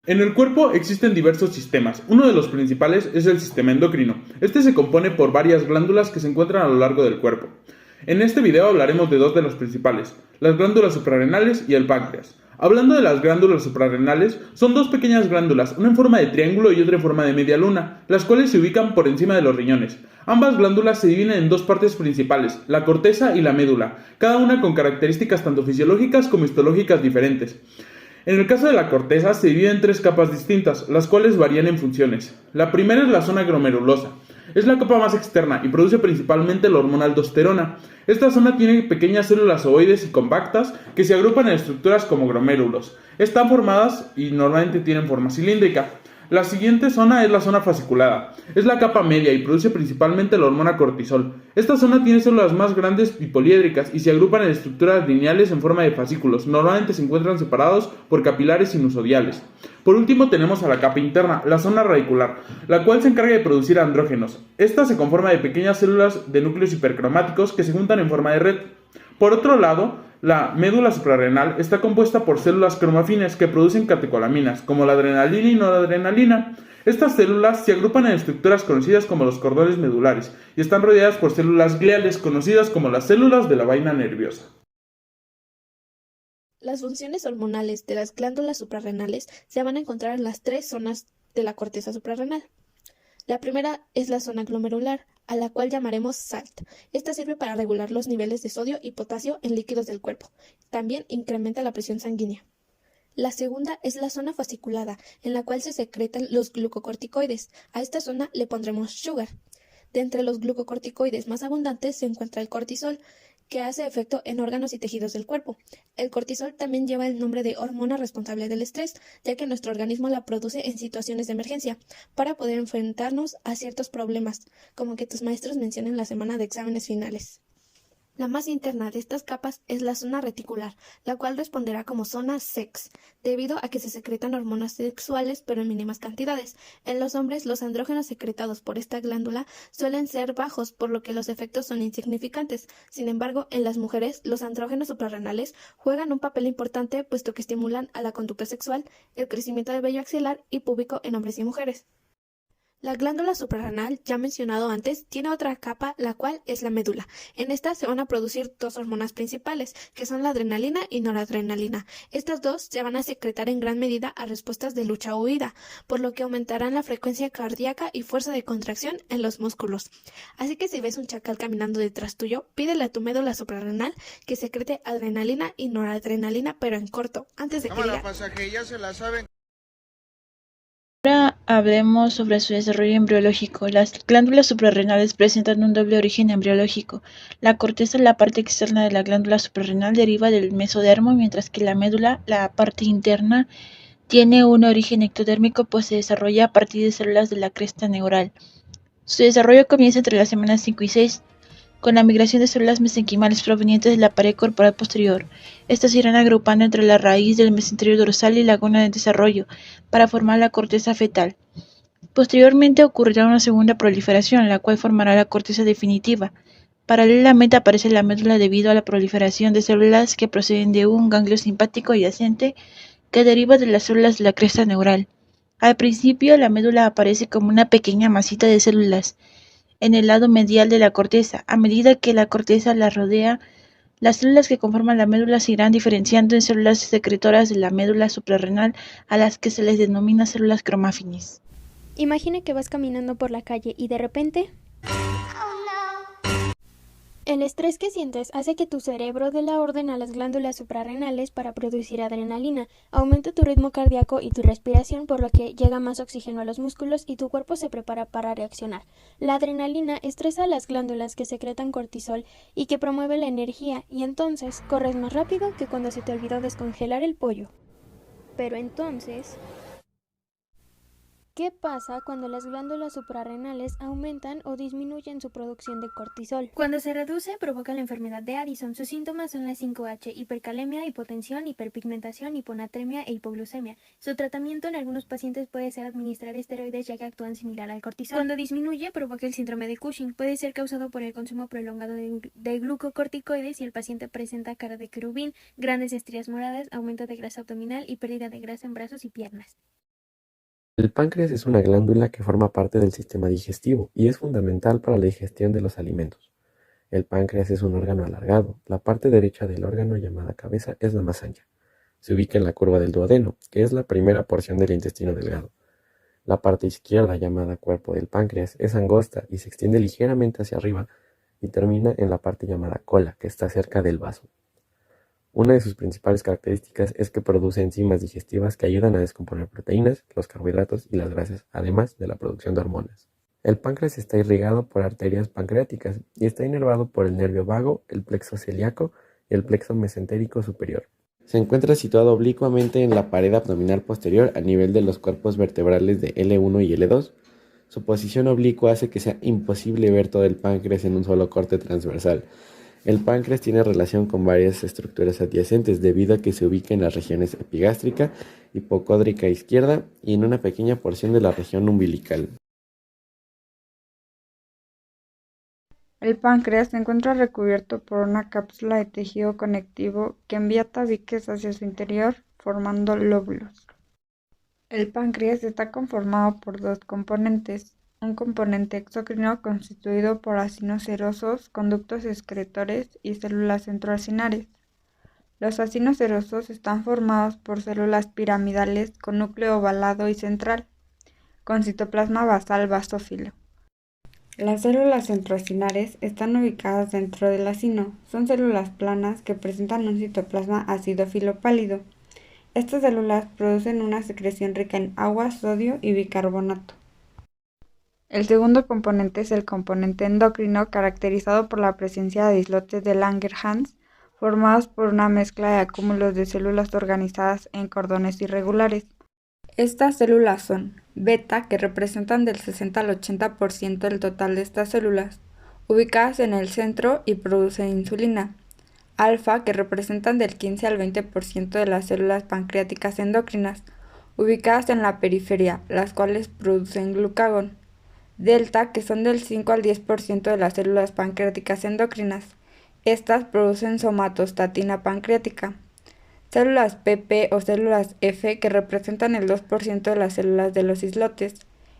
En el cuerpo existen diversos sistemas. Uno de los principales es el sistema endocrino. Este se compone por varias glándulas que se encuentran a lo largo del cuerpo. En este video hablaremos de dos de los principales, las glándulas suprarrenales y el páncreas. Hablando de las glándulas suprarrenales, son dos pequeñas glándulas, una en forma de triángulo y otra en forma de media luna, las cuales se ubican por encima de los riñones. Ambas glándulas se dividen en dos partes principales, la corteza y la médula, cada una con características tanto fisiológicas como histológicas diferentes. En el caso de la corteza se divide en tres capas distintas, las cuales varían en funciones. La primera es la zona glomerulosa. Es la capa más externa y produce principalmente la hormona aldosterona. Esta zona tiene pequeñas células ovoides y compactas que se agrupan en estructuras como glomérulos. Están formadas y normalmente tienen forma cilíndrica. La siguiente zona es la zona fasciculada. Es la capa media y produce principalmente la hormona cortisol. Esta zona tiene células más grandes y poliédricas y se agrupan en estructuras lineales en forma de fascículos. Normalmente se encuentran separados por capilares sinusodiales. Por último tenemos a la capa interna, la zona radicular, la cual se encarga de producir andrógenos. Esta se conforma de pequeñas células de núcleos hipercromáticos que se juntan en forma de red. Por otro lado, la médula suprarrenal está compuesta por células cromafines que producen catecolaminas, como la adrenalina y noradrenalina. Estas células se agrupan en estructuras conocidas como los cordones medulares y están rodeadas por células gliales conocidas como las células de la vaina nerviosa. Las funciones hormonales de las glándulas suprarrenales se van a encontrar en las tres zonas de la corteza suprarrenal. La primera es la zona glomerular, a la cual llamaremos SALT. Esta sirve para regular los niveles de sodio y potasio en líquidos del cuerpo. También incrementa la presión sanguínea. La segunda es la zona fasciculada, en la cual se secretan los glucocorticoides. A esta zona le pondremos sugar. De entre los glucocorticoides más abundantes se encuentra el cortisol, que hace efecto en órganos y tejidos del cuerpo. El cortisol también lleva el nombre de hormona responsable del estrés, ya que nuestro organismo la produce en situaciones de emergencia, para poder enfrentarnos a ciertos problemas, como que tus maestros mencionen la semana de exámenes finales. La más interna de estas capas es la zona reticular, la cual responderá como zona sex, debido a que se secretan hormonas sexuales pero en mínimas cantidades. En los hombres, los andrógenos secretados por esta glándula suelen ser bajos, por lo que los efectos son insignificantes. Sin embargo, en las mujeres, los andrógenos suprarrenales juegan un papel importante, puesto que estimulan a la conducta sexual, el crecimiento del vello axilar y púbico en hombres y mujeres. La glándula suprarrenal, ya mencionado antes, tiene otra capa, la cual es la médula. En esta se van a producir dos hormonas principales, que son la adrenalina y noradrenalina. Estas dos se van a secretar en gran medida a respuestas de lucha o huida, por lo que aumentarán la frecuencia cardíaca y fuerza de contracción en los músculos. Así que si ves un chacal caminando detrás tuyo, pídele a tu médula suprarrenal que secrete adrenalina y noradrenalina, pero en corto, antes de que diga... pasaje, ya se la saben. Ahora hablemos sobre su desarrollo embriológico. Las glándulas suprarrenales presentan un doble origen embriológico. La corteza, la parte externa de la glándula suprarrenal, deriva del mesodermo, mientras que la médula, la parte interna, tiene un origen ectodérmico, pues se desarrolla a partir de células de la cresta neural. Su desarrollo comienza entre las semanas 5 y 6, con la migración de células mesenquimales provenientes de la pared corporal posterior. Estas se irán agrupando entre la raíz del mesenterio dorsal y la gónada de desarrollo, para formar la corteza fetal. Posteriormente ocurrirá una segunda proliferación, la cual formará la corteza definitiva. Paralelamente aparece la médula debido a la proliferación de células que proceden de un ganglio simpático adyacente que deriva de las células de la cresta neural. Al principio, la médula aparece como una pequeña masita de células en el lado medial de la corteza. A medida que la corteza la rodea, las células que conforman la médula se irán diferenciando en células secretoras de la médula suprarrenal, a las que se les denomina células cromáfines. Imagina que vas caminando por la calle y de repente... El estrés que sientes hace que tu cerebro dé la orden a las glándulas suprarrenales para producir adrenalina, aumenta tu ritmo cardíaco y tu respiración, por lo que llega más oxígeno a los músculos y tu cuerpo se prepara para reaccionar. La adrenalina estresa a las glándulas que secretan cortisol y que promueve la energía, y entonces corres más rápido que cuando se te olvidó descongelar el pollo. Pero entonces... ¿qué pasa cuando las glándulas suprarrenales aumentan o disminuyen su producción de cortisol? Cuando se reduce, provoca la enfermedad de Addison. Sus síntomas son las 5H: hipercalemia, hipotensión, hiperpigmentación, hiponatremia e hipoglucemia. Su tratamiento en algunos pacientes puede ser administrar esteroides, ya que actúan similar al cortisol. Cuando disminuye, provoca el síndrome de Cushing. Puede ser causado por el consumo prolongado de glucocorticoides y el paciente presenta cara de querubín, grandes estrías moradas, aumento de grasa abdominal y pérdida de grasa en brazos y piernas. El páncreas es una glándula que forma parte del sistema digestivo y es fundamental para la digestión de los alimentos. El páncreas es un órgano alargado. La parte derecha del órgano, llamada cabeza, es la más ancha. Se ubica en la curva del duodeno, que es la primera porción del intestino delgado. La parte izquierda, llamada cuerpo del páncreas, es angosta y se extiende ligeramente hacia arriba y termina en la parte llamada cola, que está cerca del vaso. Una de sus principales características es que produce enzimas digestivas que ayudan a descomponer proteínas, los carbohidratos y las grasas, además de la producción de hormonas. El páncreas está irrigado por arterias pancreáticas y está inervado por el nervio vago, el plexo celíaco y el plexo mesentérico superior. Se encuentra situado oblicuamente en la pared abdominal posterior a nivel de los cuerpos vertebrales de L1 y L2. Su posición oblicua hace que sea imposible ver todo el páncreas en un solo corte transversal. El páncreas tiene relación con varias estructuras adyacentes debido a que se ubica en las regiones epigástrica, hipocóndrica izquierda y en una pequeña porción de la región umbilical. El páncreas se encuentra recubierto por una cápsula de tejido conectivo que envía tabiques hacia su interior, formando lóbulos. El páncreas está conformado por dos componentes: un componente exocrino constituido por acinos serosos, conductos excretores y células centroacinares. Los acinos serosos están formados por células piramidales con núcleo ovalado y central, con citoplasma basal basófilo. Las células centroacinares están ubicadas dentro del acino. Son células planas que presentan un citoplasma acidófilo pálido. Estas células producen una secreción rica en agua, sodio y bicarbonato. El segundo componente es el componente endocrino, caracterizado por la presencia de islotes de Langerhans, formados por una mezcla de acúmulos de células organizadas en cordones irregulares. Estas células son beta, que representan del 60 al 80% del total de estas células, ubicadas en el centro y producen insulina; alfa, que representan del 15 al 20% de las células pancreáticas endocrinas, ubicadas en la periferia, las cuales producen glucagón; delta, que son del 5 al 10% de las células pancreáticas endocrinas. Estas producen somatostatina pancreática; células PP o células F, que representan el 2% de las células de los islotes.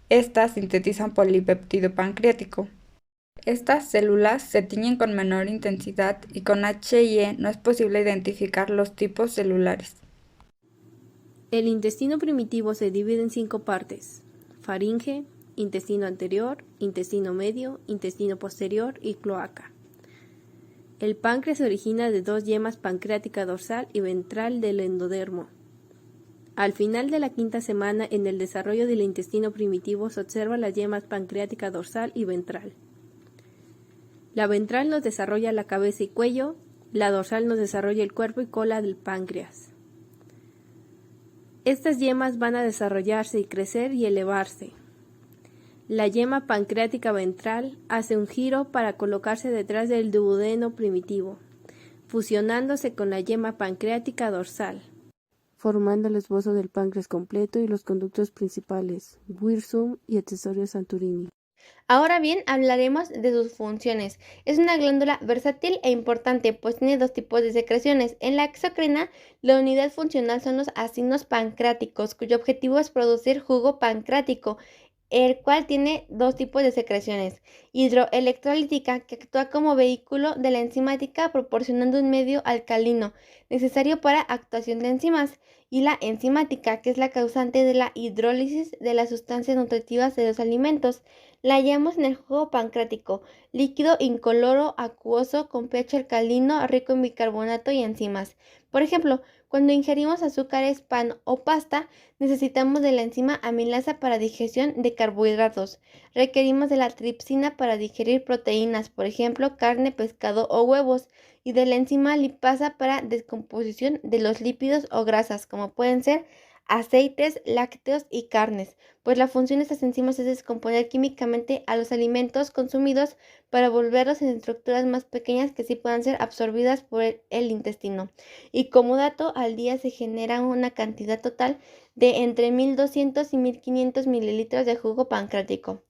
Estas sintetizan polipéptido pancreático. Estas células se tiñen con menor intensidad y con H y E no es posible identificar los tipos celulares. El intestino primitivo se divide en 5 partes: faringe, intestino anterior, intestino medio, intestino posterior y cloaca. El páncreas se origina de 2 yemas pancreática dorsal y ventral del endodermo. Al final de la 5ª semana en el desarrollo del intestino primitivo se observan las yemas pancreática dorsal y ventral. La ventral nos desarrolla la cabeza y cuello, la dorsal nos desarrolla el cuerpo y cola del páncreas. Estas yemas van a desarrollarse y crecer y elevarse. La yema pancreática ventral hace un giro para colocarse detrás del duodeno primitivo, fusionándose con la yema pancreática dorsal, formando el esbozo del páncreas completo y los conductos principales, Wirsum y accesorios Santurini. Ahora bien, hablaremos de sus funciones. Es una glándula versátil e importante, pues tiene 2 tipos de secreciones. En la exocrina, la unidad funcional son los acinos pancreáticos, cuyo objetivo es producir jugo pancreático, el cual tiene 2 tipos de secreciones: hidroelectrolítica, que actúa como vehículo de la enzimática proporcionando un medio alcalino necesario para actuación de enzimas, y la enzimática, que es la causante de la hidrólisis de las sustancias nutritivas de los alimentos. La hallamos en el jugo pancreático, líquido incoloro acuoso con pH alcalino rico en bicarbonato y enzimas. Por ejemplo, cuando ingerimos azúcares, pan o pasta, necesitamos de la enzima amilasa para digestión de carbohidratos. Requerimos de la tripsina para digerir proteínas, por ejemplo, carne, pescado o huevos, y de la enzima lipasa para descomposición de los lípidos o grasas, como pueden ser aceites, lácteos y carnes, pues la función de estas enzimas es descomponer químicamente a los alimentos consumidos para volverlos en estructuras más pequeñas que sí puedan ser absorbidas por el intestino. Y como dato, al día se genera una cantidad total de entre 1200 y 1500 mililitros de jugo pancreático.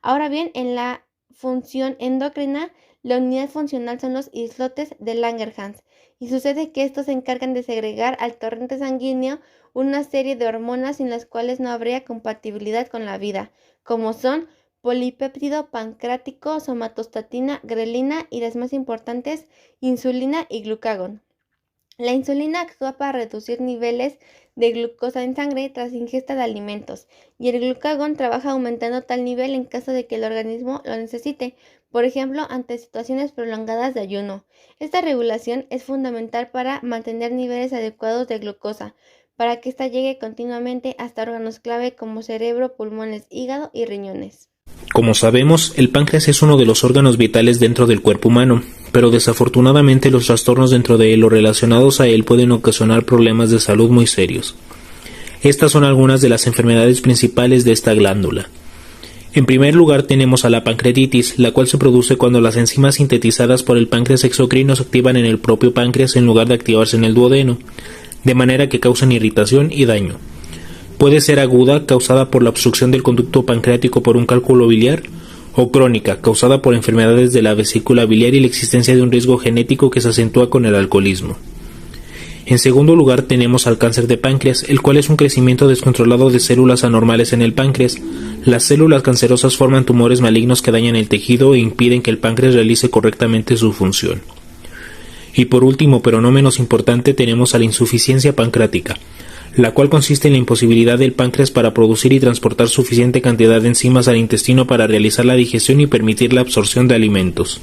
Ahora bien, en la función endocrina, la unidad funcional son los islotes de Langerhans, y sucede que estos se encargan de segregar al torrente sanguíneo una serie de hormonas sin las cuales no habría compatibilidad con la vida, como son polipéptido pancreático, somatostatina, grelina y las más importantes, insulina y glucagón. La insulina actúa para reducir niveles de glucosa en sangre tras ingesta de alimentos, y el glucagón trabaja aumentando tal nivel en caso de que el organismo lo necesite, por ejemplo, ante situaciones prolongadas de ayuno. Esta regulación es fundamental para mantener niveles adecuados de glucosa, para que ésta llegue continuamente hasta órganos clave como cerebro, pulmones, hígado y riñones. Como sabemos, el páncreas es uno de los órganos vitales dentro del cuerpo humano, pero desafortunadamente los trastornos dentro de él o relacionados a él pueden ocasionar problemas de salud muy serios. Estas son algunas de las enfermedades principales de esta glándula. En primer lugar tenemos a la pancreatitis, la cual se produce cuando las enzimas sintetizadas por el páncreas exocrino se activan en el propio páncreas en lugar de activarse en el duodeno, de manera que causan irritación y daño. Puede ser aguda, causada por la obstrucción del conducto pancreático por un cálculo biliar, o crónica, causada por enfermedades de la vesícula biliar y la existencia de un riesgo genético que se acentúa con el alcoholismo. En segundo lugar tenemos al cáncer de páncreas, el cual es un crecimiento descontrolado de células anormales en el páncreas. Las células cancerosas forman tumores malignos que dañan el tejido e impiden que el páncreas realice correctamente su función. Y por último, pero no menos importante, tenemos a la insuficiencia pancreática, la cual consiste en la imposibilidad del páncreas para producir y transportar suficiente cantidad de enzimas al intestino para realizar la digestión y permitir la absorción de alimentos.